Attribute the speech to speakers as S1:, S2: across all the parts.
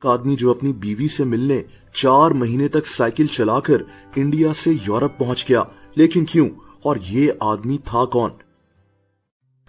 S1: आदमी जो अपनी बीवी से मिलने 4 महीने तक साइकिल चलाकर इंडिया से यूरोप पहुंच गया, लेकिन क्यों और ये आदमी था कौन?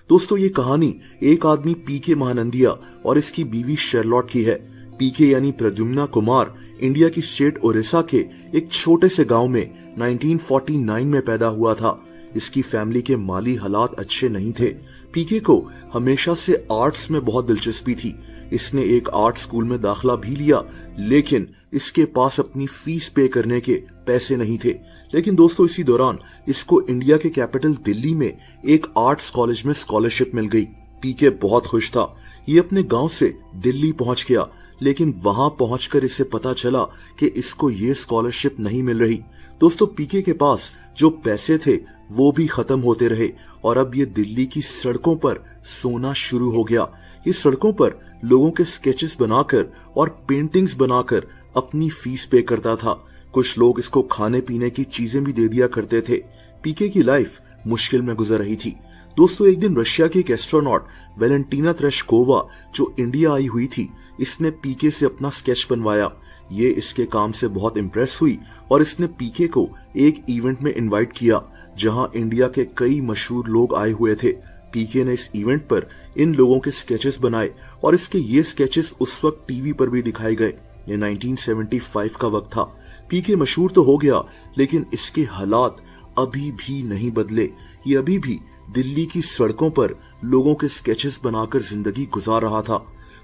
S1: दोस्तों, ये कहानी एक आदमी पीके महानंदिया और इसकी बीवी शर्लॉट की है। पीके यानी प्रद्युम्ना कुमार इंडिया की स्टेट ओडिशा के एक छोटे से गांव में 1949 में पैदा हुआ था। इसकी फैमिली के माली हालात अच्छे नहीं थे। पीके को हमेशा से आर्ट्स में बहुत दिलचस्पी थी। इसने एक आर्ट स्कूल में दाखिला भी लिया, लेकिन इसके पास अपनी फीस पे करने के पैसे नहीं थे। लेकिन दोस्तों, इसी दौरान इसको इंडिया के कैपिटल दिल्ली में एक आर्ट्स कॉलेज में स्कॉलरशिप मिल गई। पीके बहुत खुश था। ये अपने गांव से दिल्ली पहुंच गया, लेकिन वहां पहुंचकर इसे पता चला कि इसको ये स्कॉलरशिप नहीं मिल रही। दोस्तों, पीके के पास जो पैसे थे वो भी खत्म होते रहे और अब ये दिल्ली की सड़कों पर सोना शुरू हो गया। ये सड़कों पर लोगों के स्केचेस बनाकर और पेंटिंग्स बनाकर अपनी फीस पे करता था। कुछ लोग इसको खाने पीने की चीजें भी दे दिया करते थे। पीके की लाइफ मुश्किल में गुजर रही थी। दोस्तों, एक दिन रशिया की एक एस्ट्रोनॉट वेलेंटीना तेरेश्कोवा जो इंडिया आई हुई थी, इसने पीके से अपना स्केच बनवाया। ये इसके काम से बहुत इम्प्रेस हुई और इसने पीके को एक इवेंट में इनवाइट किया जहां इंडिया के कई मशहूर लोग आए हुए थे। पीके ने इस इवेंट पर इन लोगों के स्केचेस बनाए और इसके ये स्केचेस उस वक्त टीवी पर भी दिखाए गए। ये 1975 का वक्त था। पीके मशहूर तो हो गया, लेकिन इसके हालात अभी भी नहीं बदले। ये अभी भी दिल्ली की सड़कों पर लोगों के स्केचेस बनाकर जिंदगी गुजार रहा था।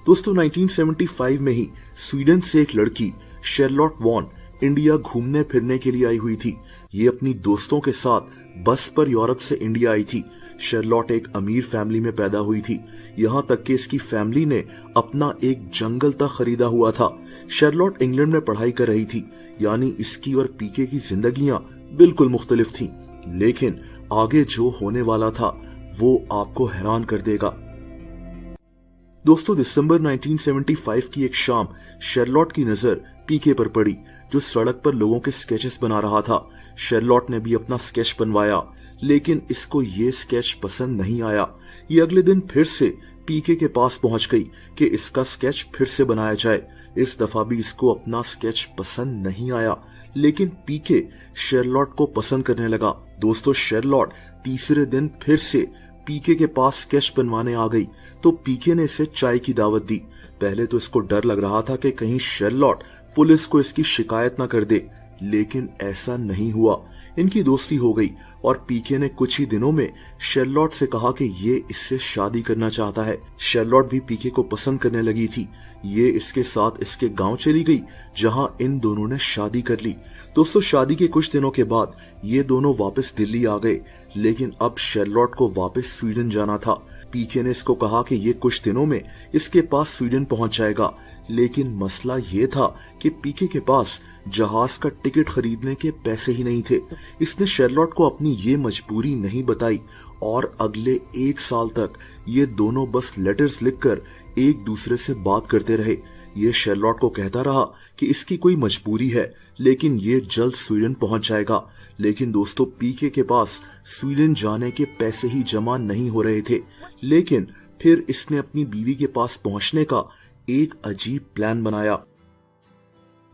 S1: दोस्तों, 1975 में ही स्वीडन से एक लड़की शर्लॉट वॉन इंडिया घूमने फिरने के लिए आई हुई थी। ये अपनी दोस्तों के साथ बस पर यूरोप से इंडिया आई थी। शर्लॉट एक अमीर फैमिली में पैदा हुई थी, यहाँ तक कि इसकी फैमिली ने अपना एक जंगल तक खरीदा हुआ था। शर्लॉट इंग्लैंड में पढ़ाई कर रही थी, यानी इसकी और पीके की जिंदगियां बिल्कुल मुख्तलिफ थी। लेकिन आगे जो होने वाला था वो आपको हैरान कर देगा। दोस्तों, दिसंबर 1975 की एक शाम शर्लॉट की नजर पीके पर पड़ी, जो सड़क पर लोगों के स्केचेस बना रहा था। शर्लॉट ने भी अपना स्केच बनवाया, लेकिन इसको ये स्केच पसंद नहीं आया। ये अगले दिन फिर से पीके के पास पहुंच गई कि इसका स्केच फिर से बनाया जाए। इस दफा भी इसको अपना स्केच पसंद नहीं आया, लेकिन पीके शर्लॉट को पसंद करने लगा। दोस्तों, शर्लॉट तीसरे दिन फिर से पीके के पास स्केच बनवाने आ गई, तो पीके ने इसे चाय की दावत दी। पहले तो इसको डर लग रहा था कि कहीं शर्लॉट पुलिस को इसकी शिकायत न कर दे, लेकिन ऐसा नहीं हुआ। इनकी दोस्ती हो गई और पीके ने कुछ ही दिनों में शर्लॉट से कहा कि ये इससे शादी करना चाहता है। शर्लॉट भी पीके को पसंद करने लगी थी। ये इसके साथ इसके गांव चली गई, जहां इन दोनों ने शादी कर ली। दोस्तों, शादी के कुछ दिनों के बाद ये दोनों वापस दिल्ली आ गए, लेकिन अब शर्लॉट को वापस स्वीडन जाना था। पीके ने इसको कहा कि ये कुछ दिनों में इसके पास स्वीडन पहुंच जाएगा, लेकिन मसला ये था कि पीके के पास जहाज का टिकट खरीदने के पैसे ही नहीं थे। इसने शर्लॉट को अपनी ये मजबूरी नहीं बताई और अगले 1 साल तक ये दोनों बस लेटर्स लिखकर एक दूसरे से बात करते रहे। ये शर्लॉट को कहता रहा कि इसकी कोई मजबूरी है, लेकिन ये जल्द स्वीडन पहुंच जाएगा। लेकिन दोस्तों, पीके के पास स्वीडन जाने के पैसे ही जमा नहीं हो रहे थे। लेकिन फिर इसने अपनी बीवी के पास पहुंचने का एक अजीब प्लान बनाया।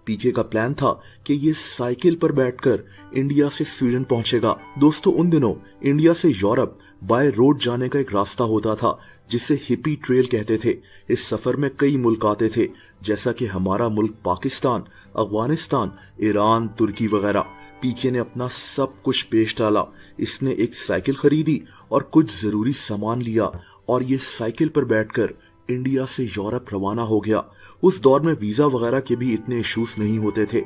S1: पीके का प्लान था कि ये साइकिल पर बैठकर इंडिया से स्वीडन पहुंचेगा। दोस्तों, उन दिनों इंडिया से यूरोप बाय रोड जाने का एक रास्ता होता था, जिसे हिपी ट्रेल कहते थे। इस सफर में कई मुल्क आते थे, जैसा कि हमारा मुल्क पाकिस्तान, अफगानिस्तान, ईरान, तुर्की वगैरह। पीके ने अपना सब कुछ बेच डाला। इसने एक साइकिल खरीदी और कुछ जरूरी सामान लिया और ये साइकिल पर बैठकर इंडिया से यूरोप रवाना हो गया। उस दौर में वीजा वगैरह के भी इतने इश्यूज नहीं होते थे।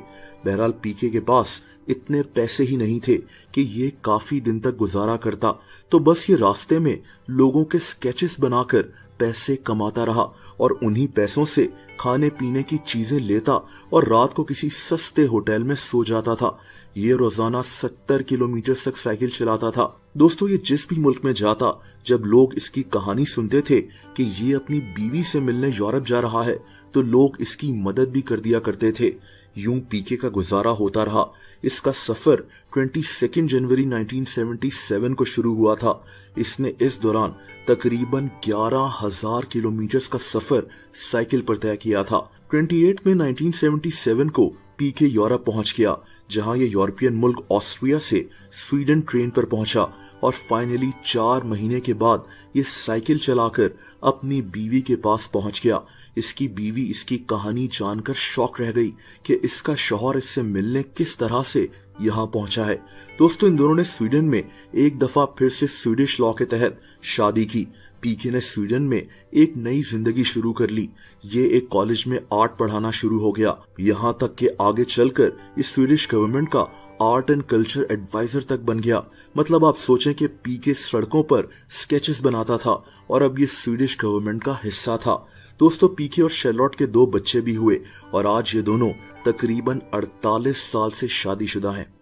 S1: बहरहाल पीके के पास इतने पैसे ही नहीं थे कि ये काफी दिन तक गुजारा करता, तो बस ये रास्ते में लोगों के स्केचेस बनाकर पैसे कमाता रहा और उन्हीं पैसों से खाने पीने की चीजें लेता और रात को किसी सस्ते होटल में सो जाता था। ये रोजाना 70 किलोमीटर तक साइकिल चलाता था। दोस्तों ये जिस भी मुल्क में जाता, जब लोग इसकी कहानी सुनते थे कि ये अपनी बीवी से मिलने यूरोप जा रहा है, तो लोग इसकी मदद भी कर दिया करते थे। यूं पीके का गुजारा होता रहा। इसका सफर 22 जनवरी 1977 को शुरू हुआ था। इसने इस दौरान तकरीबन 11,000 किलोमीटर का सफर साइकिल पर तय किया था। 28 में 1977 को पीके यूरोप पहुंच गया, जहां ये यूरोपियन मुल्क ऑस्ट्रिया से स्वीडन ट्रेन पर पहुंचा और फाइनली 4 महीने के बाद ये साइकिल चलाकर अपनी बीवी के पास पहुंच गया। इसकी बीवी इसकी कहानी जानकर शॉक रह गई कि इसका शौहर इससे मिलने किस तरह से यहाँ पहुंचा है। दोस्तों इन दोनों ने स्वीडन में एक दफा फिर से स्वीडिश लॉ के तहत शादी की। पीके ने स्वीडन में एक नई जिंदगी शुरू कर ली। ये एक कॉलेज में आर्ट पढ़ाना शुरू हो गया, यहाँ तक कि आगे चलकर इस स्वीडिश गवर्नमेंट का आर्ट एंड कल्चर एडवाइजर तक बन गया। मतलब आप सोचें कि पीके सड़कों पर स्केचेस बनाता था और अब ये स्वीडिश गवर्नमेंट का हिस्सा था। दोस्तों पीके और शार्लोट के 2 बच्चे भी हुए और आज ये दोनों तकरीबन 48 साल से शादीशुदा हैं।